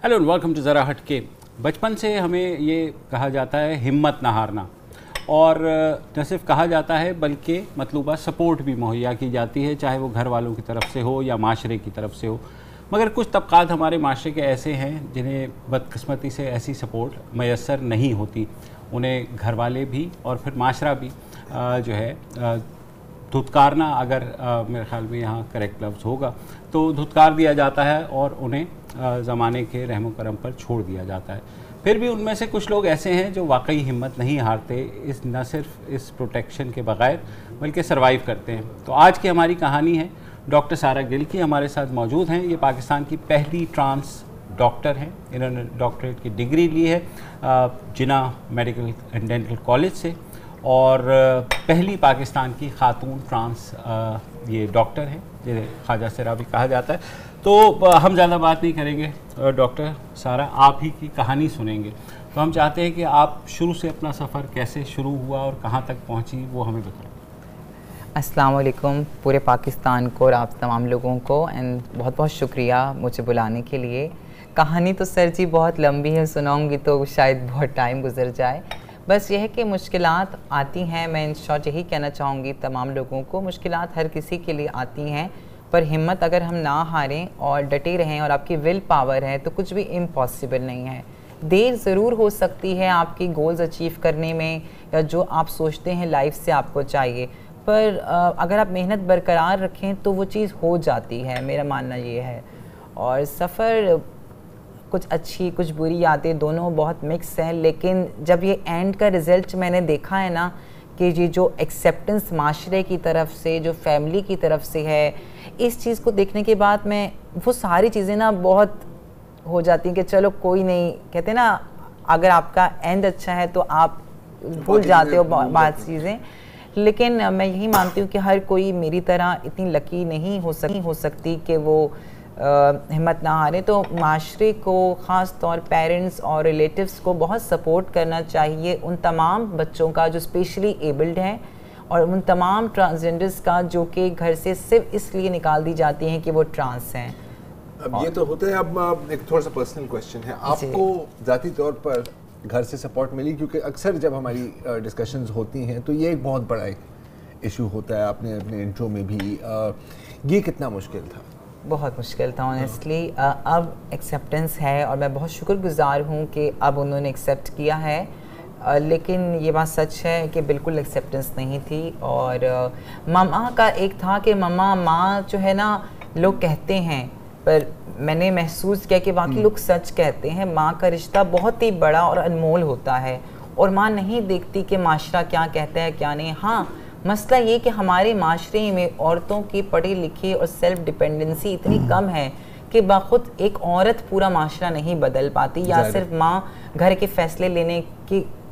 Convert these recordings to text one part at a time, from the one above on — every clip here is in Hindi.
हेलो एंड वेलकम टू ज़रा हटके। बचपन से हमें ये कहा जाता है हिम्मत ना हारना, और न सिर्फ कहा जाता है बल्कि मतलूबा सपोर्ट भी मुहैया की जाती है, चाहे वो घर वालों की तरफ से हो या माशरे की तरफ से हो। मगर कुछ तबक़ात हमारे माशरे के ऐसे हैं जिन्हें बदकिस्मती से ऐसी सपोर्ट मैसर नहीं होती। उन्हें घर वाले भी और फिर माशरा भी जो है धुतकारना, अगर मेरे ख्याल में यहाँ करेक्ट लफ्ज़ होगा, तो धुतकार दिया जाता है और उन्हें ज़माने के रहमो करम पर छोड़ दिया जाता है। फिर भी उनमें से कुछ लोग ऐसे हैं जो वाकई हिम्मत नहीं हारते, इस न सिर्फ इस प्रोटेक्शन के बग़ैर बल्कि सर्वाइव करते हैं। तो आज की हमारी कहानी है डॉक्टर सारा गिल की। हमारे साथ मौजूद हैं, ये पाकिस्तान की पहली ट्रांस डॉक्टर हैं। इन्होंने डॉक्टरेट की डिग्री ली है जिना मेडिकल एंड डेंटल कॉलेज से, और पहली पाकिस्तान की खातून ट्रांस ये डॉक्टर हैं जिन्हें ख्वाजा सिरा भी कहा जाता है। तो हम ज़्यादा बात नहीं करेंगे, डॉक्टर सारा आप ही की कहानी सुनेंगे। तो हम चाहते हैं कि आप शुरू से अपना सफ़र कैसे शुरू हुआ और कहाँ तक पहुँची वो हमें बताएं। अस्सलाम वालेकुम पूरे पाकिस्तान को और आप तमाम लोगों को, एंड बहुत बहुत शुक्रिया मुझे बुलाने के लिए। कहानी तो सर जी बहुत लंबी है, सुनाऊंगी तो शायद बहुत टाइम गुजर जाए। बस यह है कि मुश्किलात आती हैं, मैं इन शॉर्ट यही कहना चाहूँगी तमाम लोगों को, मुश्किलात हर किसी के लिए आती हैं, पर हिम्मत अगर हम ना हारें और डटे रहें और आपकी विल पावर है तो कुछ भी इम्पॉसिबल नहीं है। देर ज़रूर हो सकती है आपकी गोल्स अचीव करने में या जो आप सोचते हैं लाइफ से आपको चाहिए, पर अगर आप मेहनत बरकरार रखें तो वो चीज़ हो जाती है, मेरा मानना ये है। और सफ़र कुछ अच्छी कुछ बुरी यादें दोनों बहुत मिक्स हैं, लेकिन जब ये एंड का रिज़ल्ट मैंने देखा है ना कि ये जो एक्सेप्टेंस माशरे की तरफ से, जो फैमिली की तरफ से है, इस चीज़ को देखने के बाद मैं वो सारी चीज़ें ना बहुत हो जाती हैं कि चलो कोई नहीं, कहते ना अगर आपका एंड अच्छा है तो आप भूल जाते हो बात चीज़ें। लेकिन मैं यही मानती हूँ कि हर कोई मेरी तरह इतनी लकी नहीं हो सकती कि वो हिम्मत ना हारे। तो माशरे को, ख़ास तौर पेरेंट्स और रिलेटिव्स को बहुत सपोर्ट करना चाहिए उन तमाम बच्चों का जो स्पेशली एबल्ड हैं, और उन तमाम ट्रांसजेंडर्स का जो कि घर से सिर्फ इसलिए निकाल दी जाती हैं कि वो ट्रांस हैं। अब ये तो होता है। अब एक थोड़ा सा पर्सनल क्वेश्चन है, आपको ज़ाती तौर पर घर से सपोर्ट मिली? क्योंकि अक्सर जब हमारी डिस्कशंस होती हैं तो ये एक बहुत बड़ा एक इशू होता है। आपने अपने इंट्रो में भी ये कितना मुश्किल था? बहुत मुश्किल था ऑनेस्टली। अब एक्सेप्टेंस है और मैं बहुत शुक्रगुजार हूँ कि अब उन्होंने एक्सेप्ट किया है, लेकिन ये बात सच है कि बिल्कुल एक्सेप्टेंस नहीं थी। और मामा का एक था कि माँ जो है ना, लोग कहते हैं, पर मैंने महसूस किया कि वाकई लोग सच कहते हैं। माँ का रिश्ता बहुत ही बड़ा और अनमोल होता है, और माँ नहीं देखती कि माशरा क्या कहता है क्या नहीं। हाँ, मसला ये कि हमारे माशरे में औरतों की पढ़ी लिखी और सेल्फ डिपेंडेंसी इतनी कम है कि बाखुद एक औरत पूरा माशरा नहीं बदल पाती, या सिर्फ माँ घर के फैसले लेने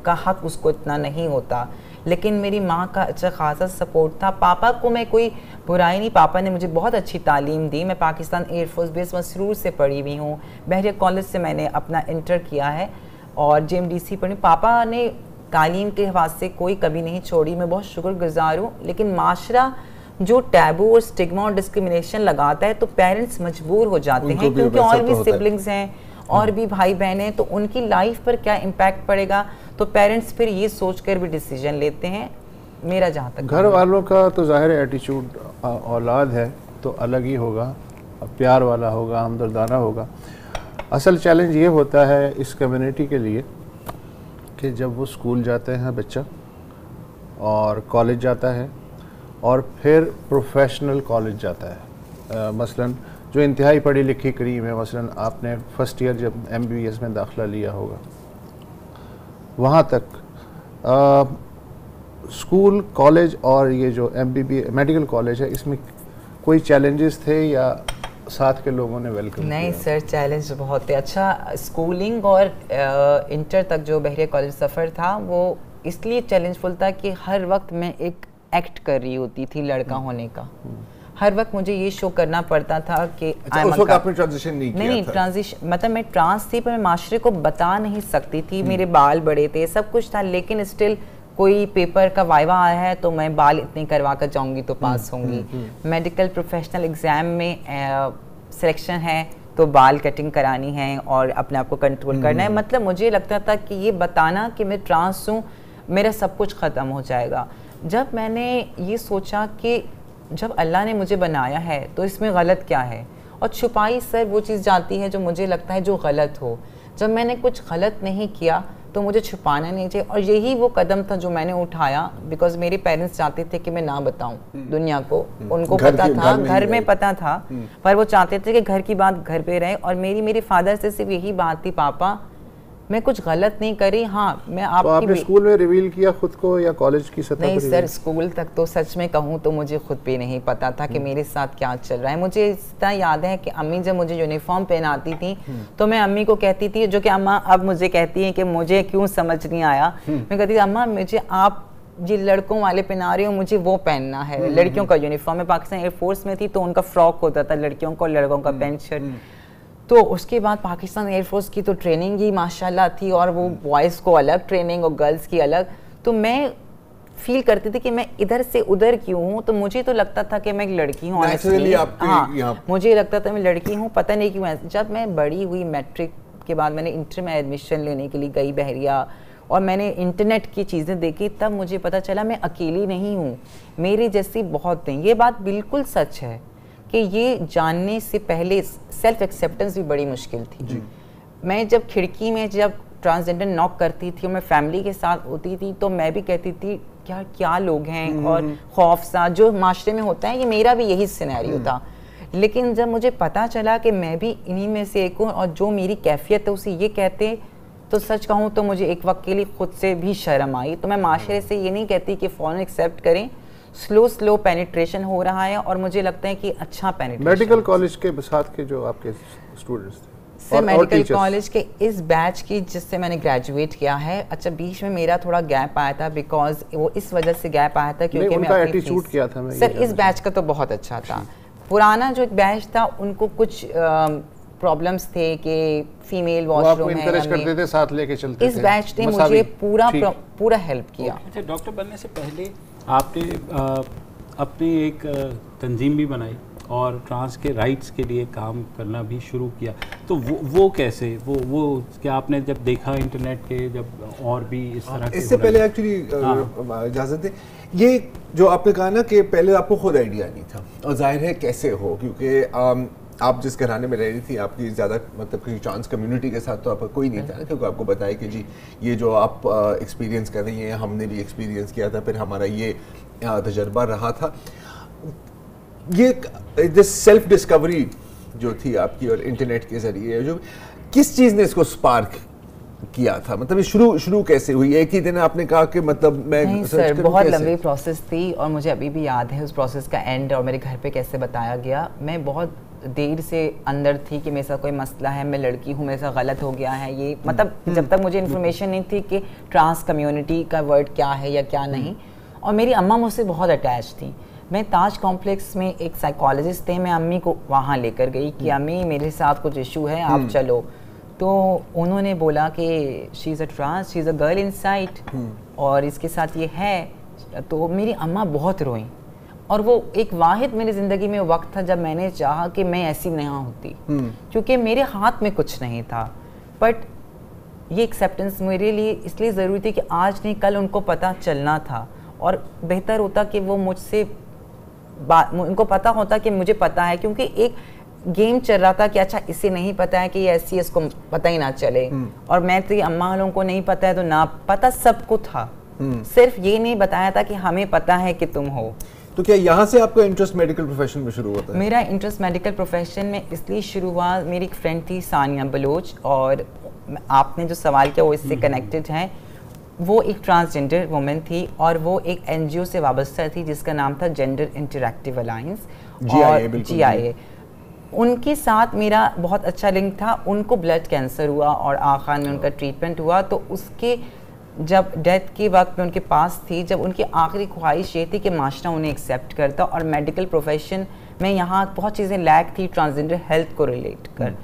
का हक उसको इतना नहीं होता। लेकिन मेरी माँ का अच्छा खासा सपोर्ट था। पापा को मैं कोई बुराई नहीं, पापा ने मुझे बहुत अच्छी तालीम दी। मैं पाकिस्तान एयरफोर्स बेस मसरूर से पढ़ी हुई हूँ, बहरिया कॉलेज से मैंने अपना इंटर किया है और JMDC पढ़ी। पापा ने तालीम के हवाले से कोई कभी नहीं छोड़ी, मैं बहुत शुक्रगुजार हूँ। लेकिन माशरा जो टैबू और स्टिग्मा और डिस्क्रिमिनेशन लगाता है तो पेरेंट्स मजबूर हो जाते हैं, क्योंकि और भी सिबलिंग्स हैं और भी भाई बहन हैं, तो उनकी लाइफ पर क्या इम्पैक्ट पड़ेगा, तो पेरेंट्स फिर ये सोच कर भी डिसीजन लेते हैं। मेरा जहाँ तक घर वालों का तो ज़ाहिर एटीट्यूड, औलाद है तो अलग ही होगा, प्यार वाला होगा, हमदर्दाना होगा। असल चैलेंज ये होता है इस कम्युनिटी के लिए कि जब वो स्कूल जाते हैं बच्चा और कॉलेज जाता है और फिर प्रोफेशनल कॉलेज जाता है, मसलन जो इंतहाई पढ़ी लिखी करीम है, मसलन आपने फ़र्स्ट ईयर जब MBBS में दाखिला लिया होगा, वहाँ तक स्कूल, कॉलेज और ये जो MBBS मेडिकल कॉलेज है, इसमें कोई चैलेंजेस थे या साथ के लोगों ने वेलकम किया? नहीं सर, चैलेंज बहुत है। अच्छा, स्कूलिंग और इंटर तक जो बहरिया कॉलेज सफ़र था वो इसलिए चैलेंजफुल था कि हर वक्त मैं एक एक्ट कर रही होती थी लड़का होने का। हर वक्त मुझे ये शो करना पड़ता था कि उस वक्त आपने ट्रांजिशन नहीं किया? नहीं, ट्रांजिशन मतलब मैं ट्रांस थी, पर मैं माशरे को बता नहीं सकती थी। मेरे बाल बड़े थे, सब कुछ था, लेकिन स्टिल कोई पेपर का वाइवा आया है तो मैं बाल इतने करवा कर जाऊंगी तो पास होंगी। मेडिकल प्रोफेशनल एग्ज़ाम में सिलेक्शन है तो बाल कटिंग करानी है और अपने आप को कंट्रोल करना है। मतलब मुझे लगता था कि ये बताना कि मैं ट्रांस हूँ मेरा सब कुछ ख़त्म हो जाएगा। जब मैंने ये सोचा कि जब अल्लाह ने मुझे बनाया है तो इसमें गलत क्या है, और छुपाई सर वो चीज़ जाती है जो मुझे लगता है जो गलत हो। जब मैंने कुछ गलत नहीं किया तो मुझे छुपाना नहीं चाहिए, और यही वो कदम था जो मैंने उठाया। बिकॉज मेरे पेरेंट्स चाहते थे कि मैं ना बताऊं दुनिया को, उनको पता था, घर में पता था, पर वो चाहते थे कि घर की बात घर पे रहे। और मेरे फादर से सिर्फ यही बात थी, पापा मैं कुछ गलत नहीं करी। हाँ मैं आपकी तो आपने स्कूल में रिवील किया खुद को या कॉलेज की सतह पर? नहीं सर, स्कूल तक तो सच में कहूँ तो मुझे खुद भी नहीं पता था कि मेरे साथ क्या चल रहा है। मुझे इतना याद है कि अम्मी जब मुझे यूनिफॉर्म पहनाती थी तो मैं अम्मी को कहती थी, जो कि अम्मा अब मुझे कहती हैं कि मुझे क्यों समझ नहीं आया, मैं कहती थी अम्मा मुझे आप ये लड़कों वाले पहना रहे हो, मुझे वो पहनना है। लड़कियों का यूनिफॉर्म, में पाकिस्तान एयरफोर्स में थी तो उनका फ्रॉक होता था लड़कियों का और लड़कों का पैंट शर्ट। तो उसके बाद पाकिस्तान एयरफोर्स की तो ट्रेनिंग ही माशाल्लाह थी, और वो बॉयज़ को अलग ट्रेनिंग और गर्ल्स की अलग। तो मैं फील करती थी कि मैं इधर से उधर क्यों हूँ। तो मुझे तो लगता था कि मैं एक लड़की हूँ, हाँ मुझे लगता था मैं लड़की हूँ, पता नहीं क्यों। जब मैं बड़ी हुई मैट्रिक के बाद मैंने इंटर में एडमिशन लेने के लिए गई बहरिया, और मैंने इंटरनेट की चीज़ें देखी, तब मुझे पता चला मैं अकेली नहीं हूँ, मेरे जैसी बहुत हैं। ये बात बिल्कुल सच है कि ये जानने से पहले सेल्फ एक्सेप्टेंस भी बड़ी मुश्किल थी। मैं जब खिड़की में जब ट्रांसजेंडर नॉक करती थी और मैं फैमिली के साथ होती थी तो मैं भी कहती थी क्या लोग हैं, और खौफ सा जो माशरे में होता है, ये मेरा भी यही सिनेरियो था। लेकिन जब मुझे पता चला कि मैं भी इन्हीं में से एक हूँ और जो मेरी कैफियत है उसे ये कहते, तो सच कहूँ तो मुझे एक वक्त के लिए खुद से भी शर्म आई। तो मैं माशरे से ये नहीं कहती कि फ़ौरन एक्सेप्ट करें, स्लो पेनिट्रेशन हो रहा है, और मुझे लगता है कि अच्छा पेनिट्रेशन। मेडिकल कॉलेज के साथ के जो आपके स्टूडेंट्स थे सर, मेडिकल कॉलेज के इस बैच की जिससे मैंने ग्रेजुएट किया है, अच्छा बीच में मेरा थोड़ा गैप आया था, बिकॉज वो इस वजह से गैप आया था क्योंकि उनका एटीट्यूड क्या था? सर इस बैच का तो बहुत अच्छा था। पुराना जो बैच था उनको कुछ प्रॉब्लम्स थे कि फीमेल वॉशरूम है, एनकरेज करते थे, साथ लेके चलते थे। इस बैच ने मुझे पूरा हेल्प किया। अच्छा, डॉक्टर बनने से पहले आपने अपनी एक तंजीम भी बनाई और ट्रांस के राइट्स के लिए काम करना भी शुरू किया, तो वो कैसे, वो क्या आपने जब देखा इंटरनेट के, जब और भी इस तरह के? इससे पहले एक्चुअली इजाज़त है, ये जो आपने कहा ना कि पहले आपको खुद आइडिया नहीं था, और जाहिर है कैसे हो, क्योंकि आप जिस घराने में रह रही थी आपकी ज़्यादा मतलब किसी ट्रांस कम्युनिटी के साथ तो आपका कोई नहीं था ना, क्योंकि आपको बताया कि जी ये जो आप एक्सपीरियंस कर रही हैं हमने भी एक्सपीरियंस किया था, फिर हमारा ये तजर्बा रहा था। ये सेल्फ डिस्कवरी जो थी आपकी और इंटरनेट के ज़रिए, जो किस चीज़ ने इसको स्पार्क किया था, मतलब ये शुरू कैसे हुई? एक ही दिन आपने कहा कि मतलब मैं नहीं सर, बहुत लंबी प्रोसेस थी, और मुझे अभी भी याद है उस प्रोसेस का एंड, और मेरे घर पे कैसे बताया गया। मैं बहुत देर से अंदर थी कि मेरे साथ कोई मसला है, मैं लड़की हूँ, मेरे साथ गलत हो गया है, ये मतलब जब तक मुझे इन्फॉर्मेशन नहीं थी कि ट्रांस कम्युनिटी का वर्ड क्या है या क्या नहीं। और मेरी अम्मा मुझसे बहुत अटैच थी। मैं ताज कॉम्प्लेक्स में एक साइकोलॉजिस्ट थे, मैं अम्मी को वहाँ लेकर गई कि अम्मी मेरे साथ कुछ इशू है, आप चलो। तो उन्होंने बोला कि she is a trans, she is a girl inside, और इसके साथ ये है। तो मेरी अम्मा बहुत रोई, और वो एक वाहिद मेरी ज़िंदगी में वक्त था जब मैंने चाहा कि मैं ऐसी नहीं होती, क्योंकि मेरे हाथ में कुछ नहीं था। बट ये एक्सेप्टेंस मेरे लिए इसलिए ज़रूरी थी कि आज नहीं कल उनको पता चलना था, और बेहतर होता कि वो मुझसे उनको पता होता कि मुझे पता है, क्योंकि एक गेम चल रहा था कि अच्छा इसे नहीं पता है कि ये ऐसी है, इसको पता ही ना चले। और मैं तो अम्मा वालों को नहीं पता है तो ना पता सबको था, सिर्फ ये नहीं बताया था कि हमें पता है कि तुम हो। तो क्या यहाँ से आपका इंटरेस्ट मेडिकल प्रोफेशन में शुरू होता है? मेरा इंटरेस्ट मेडिकल प्रोफेशन में इसलिए शुरू हुआ, मेरी एक फ्रेंड थी सानिया बलोच, और आपने जो सवाल किया वो इससे कनेक्टेड है। वो एक ट्रांसजेंडर वुमेन थी, और वो एक एनजीओ से वाबस्ता थी जिसका नाम था जेंडर इंटरैक्टिव अलायंस, और GIA। उनके साथ मेरा बहुत अच्छा लिंक था। उनको ब्लड कैंसर हुआ और आखान में उनका ट्रीटमेंट हुआ, तो उसके जब डेथ के वक्त में उनके पास थी, जब उनकी आखिरी ख्वाहिश ये थी कि माशरा उन्हें एक्सेप्ट करता, और मेडिकल प्रोफेशन में यहाँ बहुत चीज़ें लैक थी ट्रांसजेंडर हेल्थ को रिलेट कर।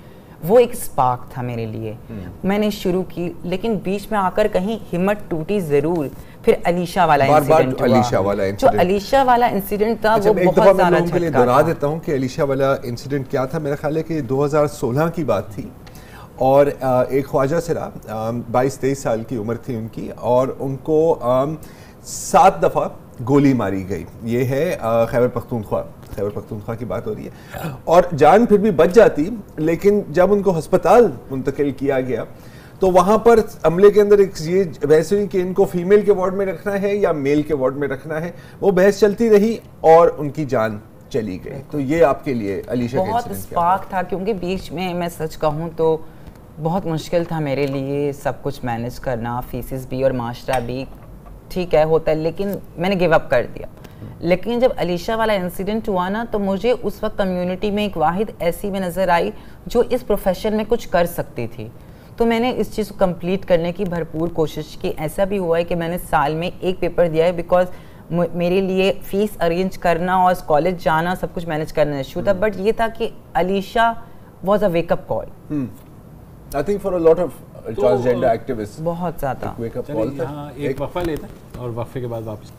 वो एक स्पार्क था मेरे लिए, मैंने शुरू की, लेकिन बीच में आकर कहीं हिम्मत टूटी ज़रूर। फिर अलीशा वाला इंसिडेंट हुआ। अलीशा वाला जो इंसिडेंट, अलीशा वाला इंसिडेंट था वो एक बहुत दफा मैं ज़्यादा लोगों के लिए झटका दोहरा था। देता हूँ कि अलीशा वाला इंसिडेंट क्या था। मेरा ख्याल है कि 2016 की बात थी और एक ख्वाजा सिरा 22-23 साल की उम्र थी उनकी और उनको 7 दफ़ा गोली मारी गई। ये है खैबर पख्तूनख्वा की बात हो रही है और जान फिर भी बच जाती, लेकिन जब उनको हस्पताल मुंतकिल किया गया तो वहाँ पर अमले के अंदर एक ये बहस हुई कि इनको फीमेल के वार्ड में रखना है या मेल के वार्ड में रखना है। वो बहस चलती रही और उनकी जान चली गई। तो ये आपके लिए अलीशा का बहुत इंसिडेंट स्पार्क था, क्योंकि बीच में मैं सच कहूँ तो बहुत मुश्किल था मेरे लिए सब कुछ मैनेज करना, फीसिस भी और माशरा भी। ठीक है होता है, लेकिन मैंने गिव अप कर दिया। लेकिन जब अलीशा वाला इंसिडेंट हुआ ना, तो मुझे उस वक्त कम्युनिटी में एक वाहिद ऐसी में नज़र आई जो इस प्रोफेशन में कुछ कर सकती थी। तो मैंने इस चीज़ को कंप्लीट करने की भरपूर कोशिश की। ऐसा भी हुआ है कि मैंने साल में एक पेपर दिया है, बिकॉज मेरे लिए फ़ीस अरेंज करना और कॉलेज जाना सब कुछ मैनेज करना इशू था। बट ये था कि Alisha was a wake up call. I think for a lot of transgender activist बहुत ज़्यादा। वेकअप कॉल था। हाँ, एक वक्फा लेते हैं और वक्फे के बाद वापस।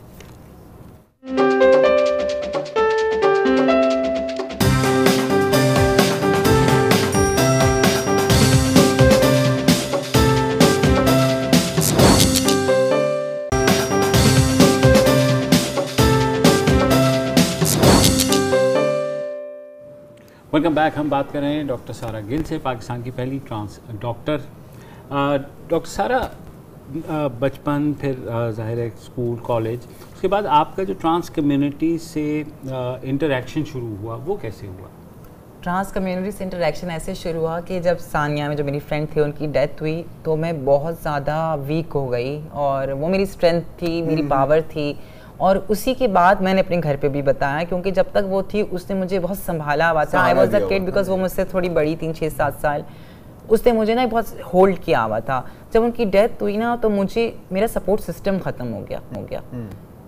Welcome back. हम बात कर रहे हैं डॉक्टर सारा गिल से, पाकिस्तान की पहली ट्रांस डॉक्टर। डॉक्टर सारा, बचपन फिर ज़ाहिर है स्कूल कॉलेज, उसके बाद आपका जो ट्रांस कम्युनिटी से इंटरेक्शन शुरू हुआ वो कैसे हुआ? ट्रांस कम्युनिटी से इंटरेक्शन ऐसे शुरू हुआ कि जब सानिया में जो मेरी फ्रेंड थी उनकी डेथ हुई तो मैं बहुत ज़्यादा वीक हो गई और वो मेरी स्ट्रेंथ थी, मेरी पावर थी। और उसी के बाद मैंने अपने घर पे भी बताया, क्योंकि जब तक वो थी उसने मुझे बहुत संभाला हुआ था। I was a kid because वो मुझसे थोड़ी बड़ी थी, 6-7 साल। उसने मुझे ना बहुत होल्ड किया हुआ था। जब उनकी डेथ हुई ना तो मुझे मेरा सपोर्ट सिस्टम ख़त्म हो गया।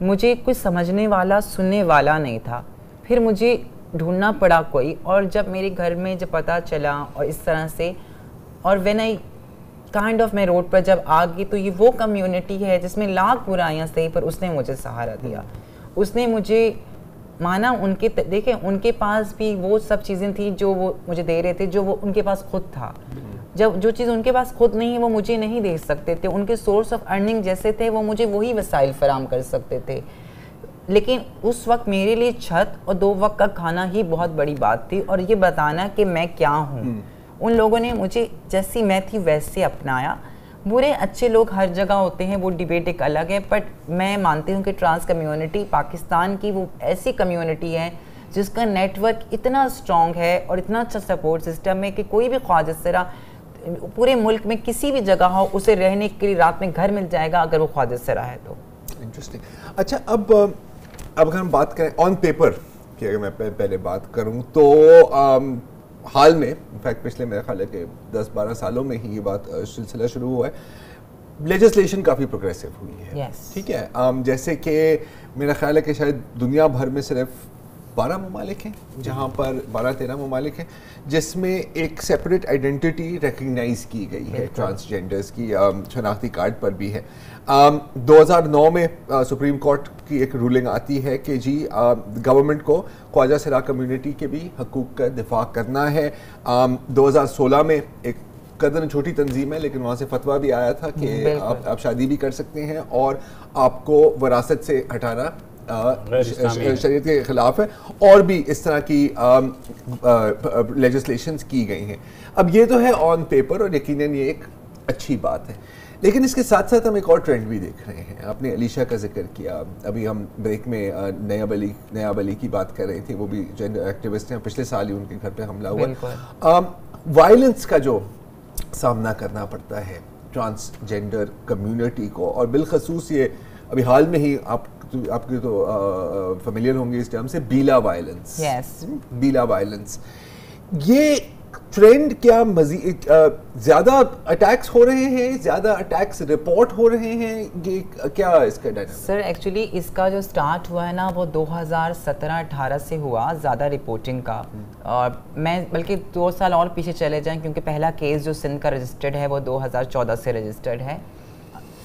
मुझे कुछ समझने वाला, सुनने वाला नहीं था। फिर मुझे ढूंढना पड़ा कोई, और जब मेरे घर में जब पता चला और इस तरह से, और व्हेन आई काइंड ऑफ मैं रोड पर जब आ गई तो ये वो कम्युनिटी है जिसमें लाख बुराइयां सही, पर उसने मुझे सहारा दिया। उसने मुझे माना। उनके देखें, उनके पास भी वो सब चीज़ें थी जो वो मुझे दे रहे थे, जो वो उनके पास खुद था। जब जो चीज़ उनके पास खुद नहीं है वो मुझे नहीं दे सकते थे। उनके सोर्स ऑफ अर्निंग जैसे थे वो मुझे वही वसाइल फराम कर सकते थे। लेकिन उस वक्त मेरे लिए छत और 2 वक्त का खाना ही बहुत बड़ी बात थी, और ये बताना कि मैं क्या हूँ। उन लोगों ने मुझे जैसी मैं थी वैसे अपनाया। बुरे अच्छे लोग हर जगह होते हैं, वो डिबेट एक अलग है। बट मैं मानती हूँ कि ट्रांस कम्युनिटी पाकिस्तान की वो ऐसी कम्युनिटी है जिसका नेटवर्क इतना स्ट्रॉन्ग है और इतना अच्छा सपोर्ट सिस्टम है कि कोई भी ख्वाजा सिरा पूरे मुल्क में किसी भी जगह हो, उसे रहने के लिए रात में घर मिल जाएगा अगर वो ख्वाजा सिरा है तो। इंटरेस्टिंग। अच्छा, अब अगर हम बात करें ऑन पेपर की, अगर मैं पहले बात करूं तो हाल में, इनफैक्ट पिछले मेरे ख्याल है कि 10-12 सालों में ही ये बात सिलसिला शुरू हुआ है, लेजिस्लेशन काफ़ी प्रोग्रेसिव हुई है। ठीक है। जैसे कि मेरा ख्याल है कि शायद दुनिया भर में सिर्फ 12 ममालिक हैं जहाँ पर 12-13 ममालिक हैं जिसमें एक सेपरेट आइडेंटिटी रिकग्नाइज की गई है ट्रांसजेंडर्स की, शनाख्ती कार्ड पर भी है। 2009 में सुप्रीम कोर्ट की एक रूलिंग आती है कि जी गवर्नमेंट को ख्वाजा सिरा कम्युनिटी के भी हकूक़ का दिफा करना है। 2016 में एक कदर छोटी तंजीम है लेकिन वहाँ से फतवा भी आया था कि आप शादी भी कर सकते हैं और आपको वरासत से हटाना शरीयत के खिलाफ है, और भी इस तरह की लेजिस्लेशंस की गई हैं। अब ये तो है ऑन पेपर और यकीनन ये एक अच्छी बात है, लेकिन इसके साथ साथ हम एक और ट्रेंड भी देख रहे हैं। आपने अलीशा का जिक्र किया, अभी हम ब्रेक में नयाब अली की बात कर रहे थे, वो भी जेंडर एक्टिविस्ट हैं, पिछले साल ही उनके घर पे हमला हुआ। वायलेंस का जो सामना करना पड़ता है ट्रांसजेंडर कम्युनिटी को, और बिलखसूस ये अभी हाल में ही आपके तो फेमिलियर होंगे इस टर्म से, बीला वायलेंस। बीला वायलेंस, ये ट्रेंड क्या मजीद ज़्यादा अटैक्स हो रहे हैं, ज़्यादा अटैक्स रिपोर्ट हो रहे हैं, ये क्या इसका डायनामिक? सर एक्चुअली इसका जो स्टार्ट हुआ है ना वो 2017-18 से हुआ ज़्यादा रिपोर्टिंग का, और मैं बल्कि 2 साल और पीछे चले जाएं क्योंकि पहला केस जो सिंध का रजिस्टर्ड है वो 2014 से रजिस्टर्ड है।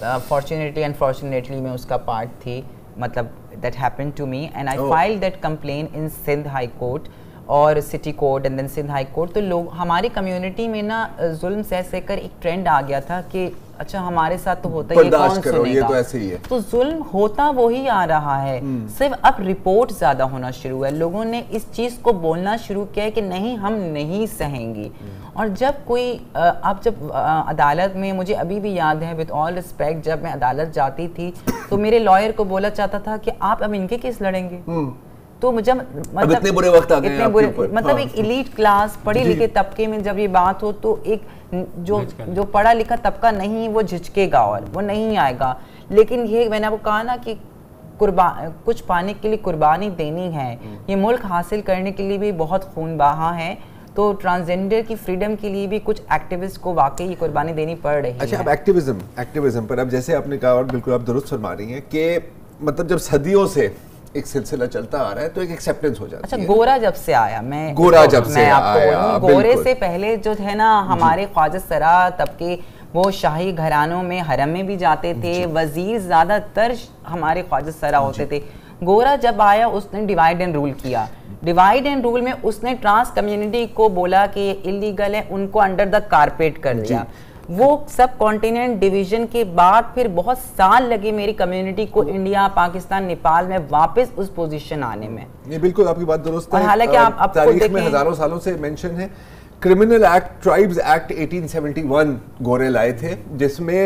फॉर्चुनेटली अनफॉर्चुनेटली मैं उसका पार्ट थी, मतलब that happened to me and I file that complain in Sindh high court और city court and then Sindh high court. तो लोग हमारी कम्युनिटी में ना जुल्म सह सहकर एक ट्रेंड आ गया था कि अच्छा हमारे साथ तो होता है, ये कौन सुनेगा, ये तो ऐसे ही है। तो जुल्म होता वही आ रहा है, सिर्फ अब रिपोर्ट ज्यादा होना शुरू है, लोगों ने इस चीज को बोलना शुरू किया है कि नहीं हम नहीं सहेंगी। और जब कोई अब जब अदालत में, मुझे अभी भी याद है विद ऑल रिस्पेक्ट, जब मैं अदालत जाती थी तो मेरे लॉयर को बोला चाहता था कि आप अब इनके केस लड़ेंगे। तो मुझे मतलब इतने बुरे वक्त आ गए हैं आपके ऊपर। मतलब एक एलीट क्लास पढ़े लिखे तबके में जब ये बात हो तो एक जो पढ़ा लिखा तबका नहीं वो झिझकेगा और वो नहीं आएगा। लेकिन ये मैंने आपको कहा ना कि कुछ पाने के लिए कुर्बानी देनी है, ये मुल्क हासिल करने के लिए भी बहुत खून बहा है, तो ट्रांसजेंडर की फ्रीडम के लिए भी कुछ एक्टिविस्ट को वाकई ये कुर्बानी देनी पड़ रही है। अच्छा, अब एक्टिविज्म पर अब जैसे आपने कहा और बिल्कुल आप दुरुस्त फरमा रही हैं कि मतलब जब सदियों से एक सिलसिला चलता आ रहा है तो एक एक्सेप्टेंस हो जाती है। अच्छा, गोरा जब से आया, मैं आपको गोरे से पहले जो है ना हमारे ख्वाजा सरा तबके वो शाही घरानों में हरम में भी जाते थे, वजीर ज्यादातर हमारे ख्वाजा सरा होते थे। गोरा जब आया उसने डिवाइड एंड रूल किया, डिवाइड एंड रूल में उसने ट्रांस कम्युनिटी को बोला कि ये इलीगल है, उनको अंडर द कारपेट कर दिया। वो सब कॉन्टिनेंट डिवीजन के बाद फिर बहुत साल लगे मेरी कम्युनिटी को इंडिया, पाकिस्तान, नेपाल में वापस उस पोजीशन आने में। ये बिल्कुल आपकी बात दुरुस्त है। हालांकि आप तारीख में हजारों सालों से मेंशन है, क्रिमिनल एक्ट, ट्राइब्स एक्ट 1871 गोरे लाए थे जिसमें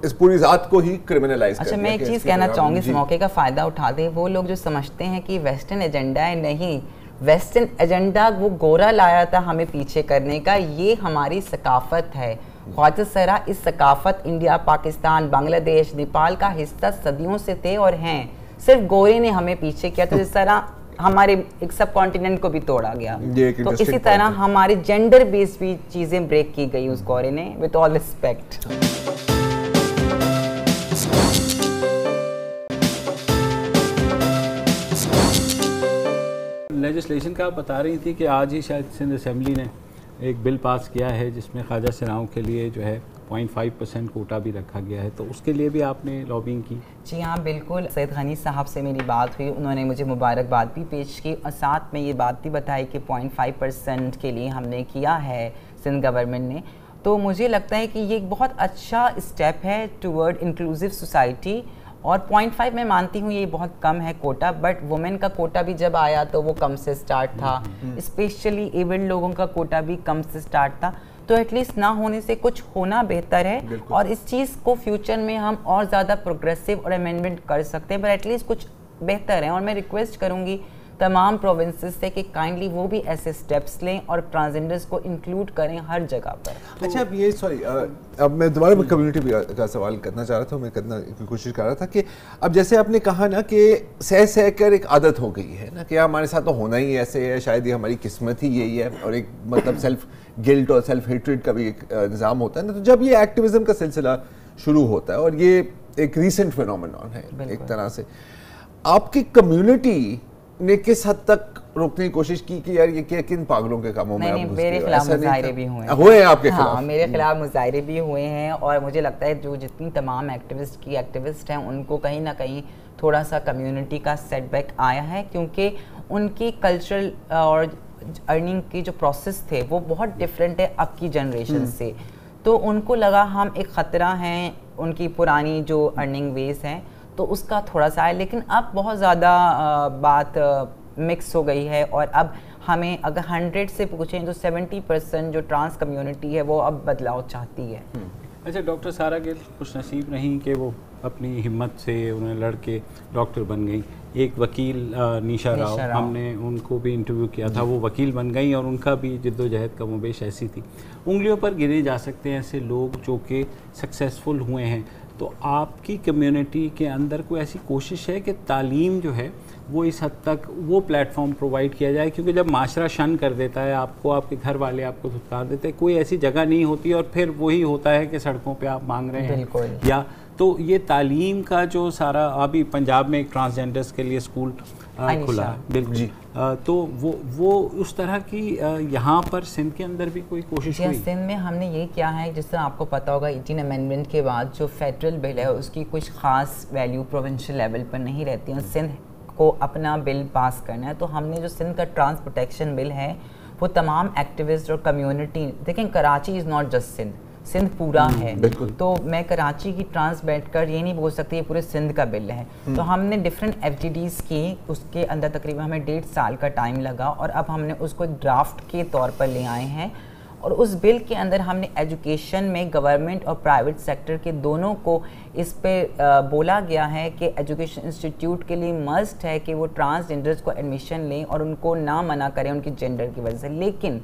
इस पूरी जात को ही क्रिमिनलाइज कर दिया। अच्छा, मैं एक चीज कहना चाहूंगी, इस मौके का फायदा उठा दे वो लोग जो समझते हैं कि वेस्टर्न एजेंडा है, नहीं, वेस्टर्न एजेंडा वो गोरा लाया था हमें पीछे करने का, ये हमारी सकाफत है। ख्वाजा सरा इस सकाफत इंडिया, पाकिस्तान, बांग्लादेश, नेपाल का हिस्सा सदियों से थे और हैं, सिर्फ गोरे ने हमें पीछे किया। तो जिस तरह हमारे एक सब कॉन्टिनेंट को भी तोड़ा गया, तो इसी तरह हमारे जेंडर बेस्ड भी चीजें ब्रेक की गई उस गोरे ने, विद ऑल रिस्पेक्ट। लेजिस्लेशन का आप बता रही थी कि आज ही शायद सिंध असेंबली ने एक बिल पास किया है जिसमें ख्वाजा सराओं के लिए जो है 0.5% कोटा भी रखा गया है, तो उसके लिए भी आपने लॉबिंग की? जी हाँ, बिल्कुल। सैयद गनी साहब से मेरी बात हुई, उन्होंने मुझे मुबारकबाद भी पेश की और साथ में ये बात भी बताई कि 0.5% के लिए हमने किया है सिंध गवर्नमेंट ने। तो मुझे लगता है कि ये एक बहुत अच्छा स्टेप है टूवर्ड इंक्लूसिव सोसाइटी। और 0.5 मैं मानती हूँ ये बहुत कम है कोटा, बट वुमेन का कोटा भी जब आया तो वो कम से स्टार्ट था, स्पेशली एबल्ड लोगों का कोटा भी कम से स्टार्ट था। तो एटलीस्ट ना होने से कुछ होना बेहतर है और इस चीज़ को फ्यूचर में हम और ज़्यादा प्रोग्रेसिव और अमेंडमेंट कर सकते हैं, पर एटलीस्ट कुछ बेहतर है। और मैं रिक्वेस्ट करूँगी तमाम प्रोविंसेस से कि काइंडली वो भी ऐसे स्टेप्स लें और ट्रांसजेंडर्स को इंक्लूड करें हर जगह पर। अच्छा, अब ये अब मैं दोबारा कम्युनिटी का सवाल करना चाह रहा था, मैं करना की कोशिश कर रहा था कि अब जैसे आपने कहा ना कि सह कर एक आदत हो गई है ना कि हमारे साथ तो होना ही ऐसे है, शायद ये हमारी किस्मत ही यही है, और एक मतलब सेल्फ गिल्ट और सेल्फ हेट्रेड का भी एक निज़ाम होता है ना। तो जब ये एक्टिविज्म का सिलसिला शुरू होता है और ये एक रीसेंट फिनोमेनॉन है एक तरह से, आपकी कम्युनिटी ने किस हद तक रोकने की कोशिश की कि यार ये क्या, किन पागलों के कामों में आप घुस गए? मेरे खिलाफ मुजाहिरे भी हुए हैं आपके खिलाफ? हाँ, मेरे खिलाफ मुजाहिरे भी हुए हैं और मुझे लगता है जो जितनी तमाम एक्टिविस्ट हैं उनको कहीं ना कहीं थोड़ा सा कम्युनिटी का सेटबैक आया है, क्योंकि उनकी कल्चरल और अर्निंग की जो प्रोसेस थे वो बहुत डिफरेंट है अब की जनरेशन से। तो उनको लगा हम एक ख़तरा हैं उनकी पुरानी जो अर्निंग वेज हैं, तो उसका थोड़ा सा है। लेकिन अब बहुत ज़्यादा बात मिक्स हो गई है और अब हमें अगर 100 से पूछें तो 70% जो ट्रांस कम्युनिटी है वो अब बदलाव चाहती है। अच्छा, डॉक्टर सारा गिल खुश नसीब नहीं कि वो अपनी हिम्मत से उन्हें लड़ के डॉक्टर बन गई। एक वकील निशा राव, हमने उनको भी इंटरव्यू किया था, वो वकील बन गई और उनका भी जिद्दोजहद कमोबेश ऐसी थी। उंगलियों पर गिने जा सकते हैं ऐसे लोग जो कि सक्सेसफुल हुए हैं। तो आपकी कम्युनिटी के अंदर कोई ऐसी कोशिश है कि तालीम जो है वो इस हद तक वो प्लेटफॉर्म प्रोवाइड किया जाए? क्योंकि जब माशरा शन कर देता है आपको, आपके घर वाले आपको धुतकार देते हैं, कोई ऐसी जगह नहीं होती और फिर वही होता है कि सड़कों पे आप मांग रहे हैं या तो ये तालीम का जो सारा, अभी पंजाब में एक ट्रांसजेंडर्स के लिए स्कूल खुला है, बिल्कुल जी, तो वो उस तरह की यहाँ पर सिंध के अंदर भी कोई कोशिश हुई? सिंध में हमने ये किया है, जिस तरह आपको पता होगा 18 अमेंडमेंट के बाद जो फेडरल बिल है उसकी कुछ ख़ास वैल्यू प्रोविंशियल लेवल पर नहीं रहती है, सिंध को अपना बिल पास करना है। तो हमने जो सिंध का ट्रांस प्रोटेक्शन बिल है वो तमाम एक्टिविस्ट और कम्युनिटी, देखें Karachi is not just Sindh, Sindh पूरा है, तो मैं कराची की ट्रांस बैठकर ये नहीं बोल सकती ये पूरे सिंध का बिल है। तो हमने डिफरेंट एफटीडीज़ की, उसके अंदर तकरीबन हमें 1.5 साल का टाइम लगा और अब हमने उसको ड्राफ्ट के तौर पर ले आए हैं। और उस बिल के अंदर हमने एजुकेशन में गवर्नमेंट और प्राइवेट सेक्टर के दोनों को इस पे बोला गया है कि एजुकेशन इंस्टीट्यूट के लिए मस्ट है कि वो ट्रांसजेंडर्स को एडमिशन लें और उनको ना मना करें उनकी जेंडर की वजह से। लेकिन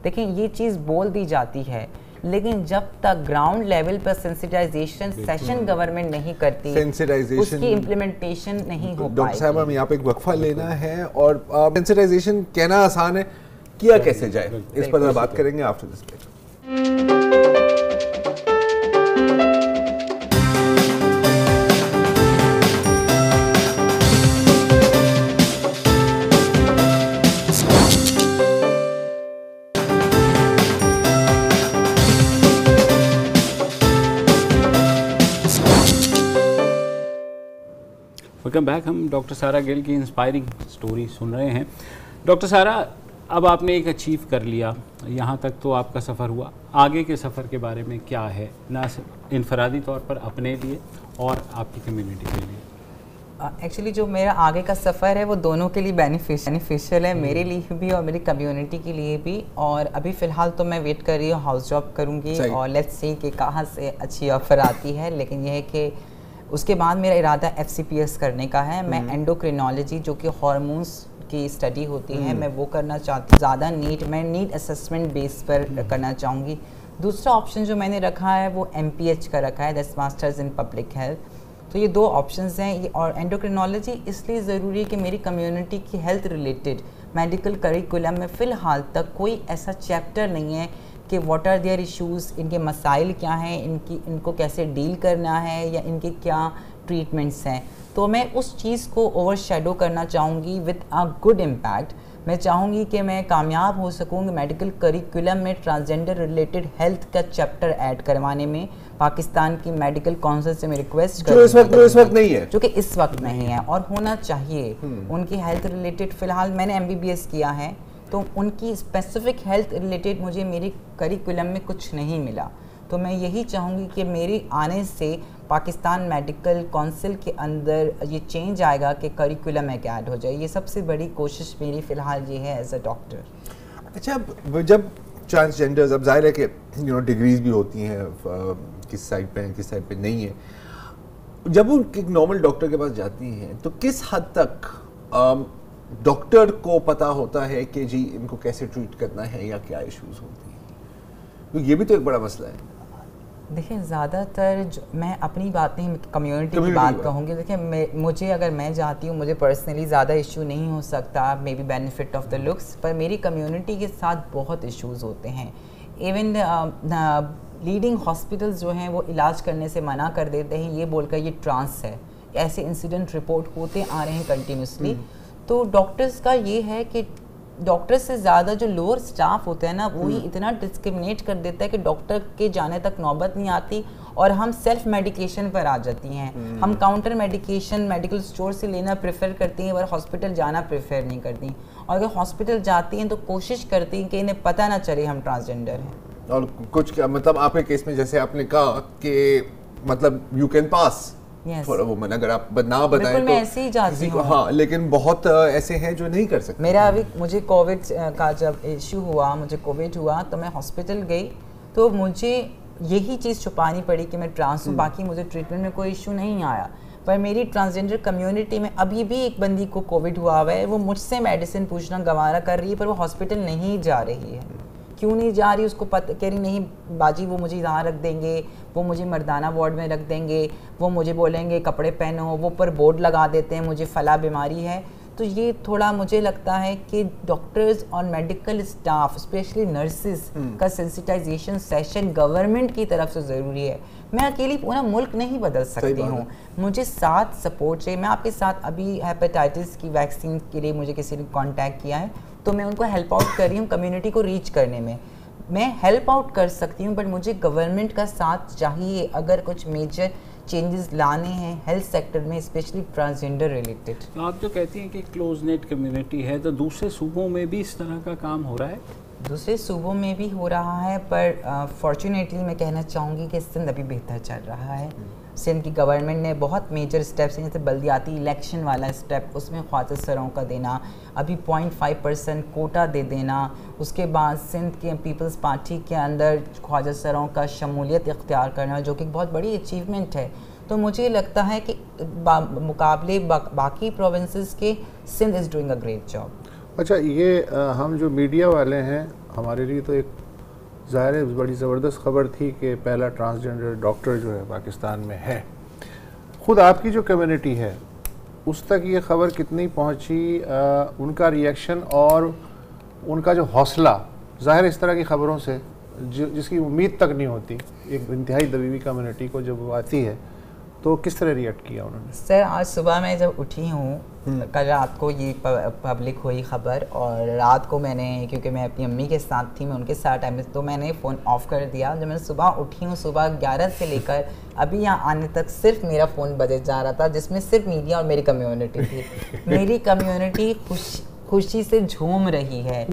देखें ये चीज़ बोल दी जाती है, लेकिन जब तक ग्राउंड लेवल पर सेंसिटाइजेशन सेशन गवर्नमेंट नहीं करती, उसकी इम्प्लीमेंटेशन नहीं हो पाएगी। डॉक्टर साहब हमें यहाँ पे एक वक्फा लेना है और सेंसिटाइजेशन कहना आसान है, किया कैसे जाए इस पर बात करेंगे after this break. Welcome back. हम डॉक्टर सारा गिल की इंस्पायरिंग स्टोरी सुन रहे हैं। डॉक्टर सारा, अब आपने एक अचीव कर लिया, यहाँ तक तो आपका सफ़र हुआ, आगे के सफ़र के बारे में क्या है, ना सिर्फ इनफरादी तौर पर अपने लिए और आपकी कम्युनिटी के लिए? एक्चुअली जो मेरा आगे का सफ़र है वो दोनों के लिए बेनिफिशियल है, मेरे लिए भी और मेरी कम्युनिटी के लिए भी। और अभी फ़िलहाल तो मैं वेट कर रही हूँ, हाउस जॉब करूँगी और लेट्स सी कि कहाँ से अच्छी ऑफ़र आती है। लेकिन यह है कि उसके बाद मेरा इरादा FCPS करने का है। मैं एंडोक्रिनोलॉजी जो कि हार्मोन्स की स्टडी होती है, मैं वो करना चाहती हूँ। ज़्यादा मैं नीड असेसमेंट बेस पर करना चाहूँगी। दूसरा ऑप्शन जो मैंने रखा है वो MPH का रखा है, that's masters in public health. तो ये 2 ऑप्शंस हैं। ये और एंडोक्रिनोलॉजी इसलिए ज़रूरी है कि मेरी कम्युनिटी की हेल्थ रिलेटेड मेडिकल करिकुलम में फ़िलहाल तक कोई ऐसा चैप्टर नहीं है कि व्हाट आर देयर इश्यूज़, इनके मसाइल क्या हैं, इनको कैसे डील करना है या इनके क्या ट्रीटमेंट्स हैं। तो मैं उस चीज़ को ओवरशैडो करना चाहूँगी विद अ गुड इम्पैक्ट। मैं चाहूँगी कि मैं कामयाब हो सकूँगी मेडिकल करिकुलम में ट्रांसजेंडर रिलेटेड हेल्थ का चैप्टर ऐड करवाने में। पाकिस्तान की मेडिकल काउंसिल से मैं रिक्वेस्ट जो इस वक्त नहीं है, जो कि इस वक्त नहीं है और होना चाहिए। उनकी हेल्थ रिलेटेड फ़िलहाल मैंने MBBS किया है, तो उनकी स्पेसिफिक हेल्थ रिलेटेड मुझे मेरी करिकुलम में कुछ नहीं मिला। तो मैं यही चाहूँगी कि मेरे आने से पाकिस्तान मेडिकल काउंसिल के अंदर ये चेंज आएगा कि करिकुलम एक ऐड हो जाए। ये सबसे बड़ी कोशिश मेरी फ़िलहाल ये है एज अ डॉक्टर। अच्छा, जब ट्रांसजेंडर्स, अब जाहिर है कि डिग्रीज भी होती हैं, किस साइड पे हैं किस साइड पे नहीं है, जब वो एक नॉर्मल डॉक्टर के पास जाती हैं तो किस हद तक डॉक्टर को पता होता है कि जी इनको कैसे ट्रीट करना है या क्या इश्यूज होती हैं? तो ये भी तो एक बड़ा मसला है। देखिए ज़्यादातर मैं अपनी बात नहीं, कम्युनिटी की बात कहूँगी। देखिए मुझे अगर मैं जाती हूँ, मुझे पर्सनली ज़्यादा इशू नहीं हो सकता, may be benefit of the looks, पर मेरी कम्युनिटी के साथ बहुत इश्यूज़ होते हैं। इवन लीडिंग हॉस्पिटल्स जो हैं वो इलाज करने से मना कर देते हैं, ये बोलकर ये ट्रांस है। ऐसे इंसिडेंट रिपोर्ट होते आ रहे हैं कंटिन्यूसली। तो डॉक्टर्स का ये है कि डॉक्टर से ज़्यादा जो लोअर स्टाफ होता है ना, वो ही इतना डिस्क्रिमिनेट कर देता है कि डॉक्टर के जाने तक नौबत नहीं आती और हम सेल्फ मेडिकेशन पर आ जाती हैं। हम काउंटर मेडिकेशन मेडिकल स्टोर से लेना प्रेफर करती हैं, पर हॉस्पिटल जाना प्रेफर नहीं करती। और अगर हॉस्पिटल जाती हैं तो कोशिश करती हैं कि इन्हें पता ना चले हम ट्रांसजेंडर हैं। और कुछ क्या मतलब आपके केस में जैसे आपने कहा कि मतलब you can pass for a woman, अगर आप ना बताएं तो मैं ऐसे ही जाती हूँ। हाँ, लेकिन बहुत ऐसे हैं जो नहीं कर सकते। मेरा अभी मुझे कोविड का जब इशू हुआ, मुझे कोविड हुआ तो मैं हॉस्पिटल गई, तो मुझे यही चीज़ छुपानी पड़ी कि मैं ट्रांस हूँ। बाकी मुझे ट्रीटमेंट में कोई इशू नहीं आया, पर मेरी ट्रांसजेंडर कम्युनिटी में अभी भी एक बंदी को कोविड हुआ है, वो मुझसे मेडिसिन पूछना गवारा कर रही है, पर वो हॉस्पिटल नहीं जा रही है। क्यों नहीं जा रही उसको पता, कह रही नहीं बाजी वो मुझे यहाँ रख देंगे, वो मुझे मर्दाना वार्ड में रख देंगे, वो मुझे बोलेंगे कपड़े पहनो, वो पर बोर्ड लगा देते हैं मुझे फला बीमारी है। तो ये थोड़ा मुझे लगता है कि डॉक्टर्स और मेडिकल स्टाफ स्पेशली नर्सेज का सेंसिटाइजेशन सेशन गवर्नमेंट की तरफ से ज़रूरी है। मैं अकेली पूरा मुल्क नहीं बदल सकती हूँ, मुझे साथ सपोर्ट चाहिए। मैं आपके साथ अभी हेपेटाइटिस की वैक्सीन के लिए मुझे किसी ने कांटेक्ट किया है, तो मैं उनको हेल्प आउट कर रही हूँ कम्युनिटी को रीच करने में। मैं हेल्प आउट कर सकती हूँ, बट मुझे गवर्नमेंट का साथ चाहिए अगर कुछ मेजर चेंजेस लाने हैं हेल्थ सेक्टर में, स्पेशली ट्रांसजेंडर रिलेटेड। तो आप जो कहती हैं कि क्लोज नेट कम्युनिटी है, तो दूसरे सूबों में भी इस तरह का काम हो रहा है? दूसरे सूबों में भी हो रहा है, पर फॉर्चुनेटली मैं कहना चाहूँगी कि सिंध अभी बेहतर चल रहा है। सिंध की गवर्नमेंट ने बहुत मेजर स्टेप्स, जैसे बल्दियाती इलेक्शन वाला स्टेप, उसमें ख्वाजा सरों का देना, अभी 0.5% कोटा दे देना, उसके बाद सिंध के पीपल्स पार्टी के अंदर ख्वाजा सरों का शमूलियत इख्तियार करना, जो कि बहुत बड़ी अचीवमेंट है। तो मुझे लगता है कि मुकाबले बाकी प्रोविंसेस के Sindh is doing a great job. अच्छा, ये हम जो मीडिया वाले हैं, हमारे लिए तो एक ज़ाहिर है बड़ी ज़बरदस्त खबर थी कि पहला ट्रांसजेंडर डॉक्टर जो है पाकिस्तान में है। ख़ुद आपकी जो कम्युनिटी है उस तक ये खबर कितनी पहुंची, उनका रिएक्शन और उनका जो हौसला, ज़ाहिर इस तरह की खबरों से जिसकी उम्मीद तक नहीं होती एक इंतहाई दबीबी कम्युनिटी को जब वो आती है, तो किस तरह रिएक्ट किया उन्होंने? सर, आज सुबह मैं जब उठी हूँ, कल रात को ये पब्लिक हुई खबर, और रात को मैंने, क्योंकि मैं अपनी अम्मी के साथ थी, मैं उनके साथ टाइम में, तो मैंने फ़ोन ऑफ़ कर दिया। जब मैं सुबह उठी हूँ, सुबह 11 से लेकर अभी यहाँ आने तक सिर्फ मेरा फ़ोन बजे जा रहा था, जिसमें सिर्फ मीडिया और मेरी कम्युनिटी थी। मेरी कम्युनिटी खुशी से झूम रही है।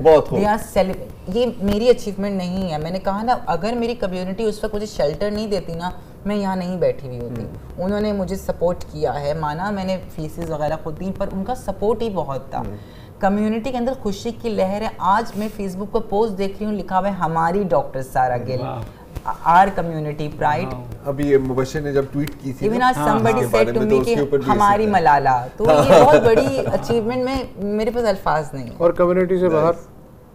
ये मेरी अचीवमेंट नहीं है। मैंने कहा ना, अगर मेरी कम्युनिटी उस वक्त मुझे शेल्टर नहीं देती ना, मैं यहाँ नहीं बैठी हुई होती। उन्होंने मुझे सपोर्ट किया है, माना मैंने फीसेस वगैरह खुद दी, पर उनका सपोर्ट ही बहुत था। कम्युनिटी के अंदर खुशी की लहर है। आज मैं फेसबुक पर पोस्ट देख रही हूँ, लिखा हुआ है हमारी doctor Sarah Gill, are community pride. अभी ये मुबश्शिर ने जब ट्वीट की थी, इवन आज somebody said to me कि हमारी मलाला, तो ये बहुत बड़ी अचीवमेंट में मेरे पास अल्फाज नहीं। और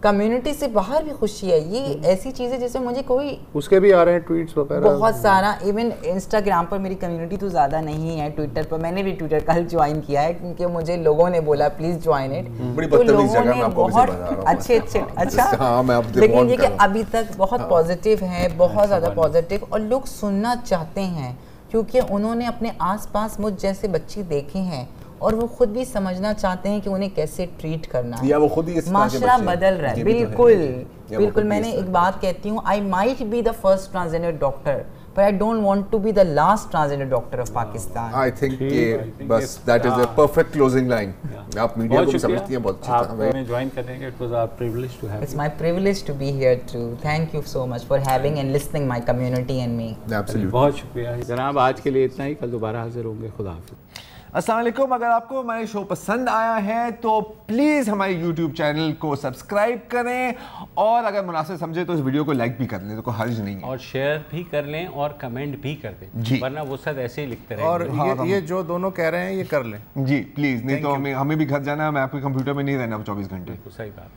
कम्युनिटी से बाहर भी खुशी है। ये ऐसी चीज़ है जैसे मुझे कोई, उसके भी आ रहे हैं ट्वीट्स वगैरह बहुत सारा। इवन इंस्टाग्राम पर मेरी कम्युनिटी तो ज़्यादा नहीं है, ट्विटर पर मैंने भी ट्विटर कल ज्वाइन किया है, क्योंकि मुझे लोगों ने बोला प्लीज़ ज्वाइन इट। तो लोगों ने बहुत अच्छे अच्छा, लेकिन ये कि अभी तक बहुत पॉजिटिव है, बहुत ज़्यादा पॉजिटिव, और लोग सुनना चाहते हैं, क्योंकि उन्होंने अपने आसपास मुझ जैसे बच्चे देखे हैं, और वो खुद भी समझना चाहते हैं कि उन्हें कैसे ट्रीट करना है। या वो खुद ही माशरा बदल रहा है। बिल्कुल मैंने एक बात कहती हूँ, I might be the first transgender doctor, but I don't want to be the last transgender doctor of Pakistan. I think ये बस that is a perfect closing line. आप मीडिया को समझती हैं बहुत अच्छी तरह। हमें ज्वाइन करने के, it was our privilege to have you. It's my privilege to be here too. Thank you so much for having and listening my community and me. Absolutely. बहुत शुक्रिया जनाब, आज के लिए इतना ही, कल दोबारा हाजिर होंगे। खुदा हाफिज़। अस्सलाम वालेकुम। अगर आपको हमारे शो पसंद आया है तो प्लीज़ हमारे YouTube चैनल को सब्सक्राइब करें, और अगर मुनासिब समझे तो इस वीडियो को लाइक भी कर लें, तो कोई हर्ज नहीं है, और शेयर भी कर लें और कमेंट भी कर दें जी, वरना वो सब ऐसे ही लिखते रहेंगे। और ये जो दोनों कह रहे हैं ये कर लें जी प्लीज़, नहीं तो हमें भी घर जाना है, मैं आपके कंप्यूटर में नहीं रहना 24 घंटे। सही बात।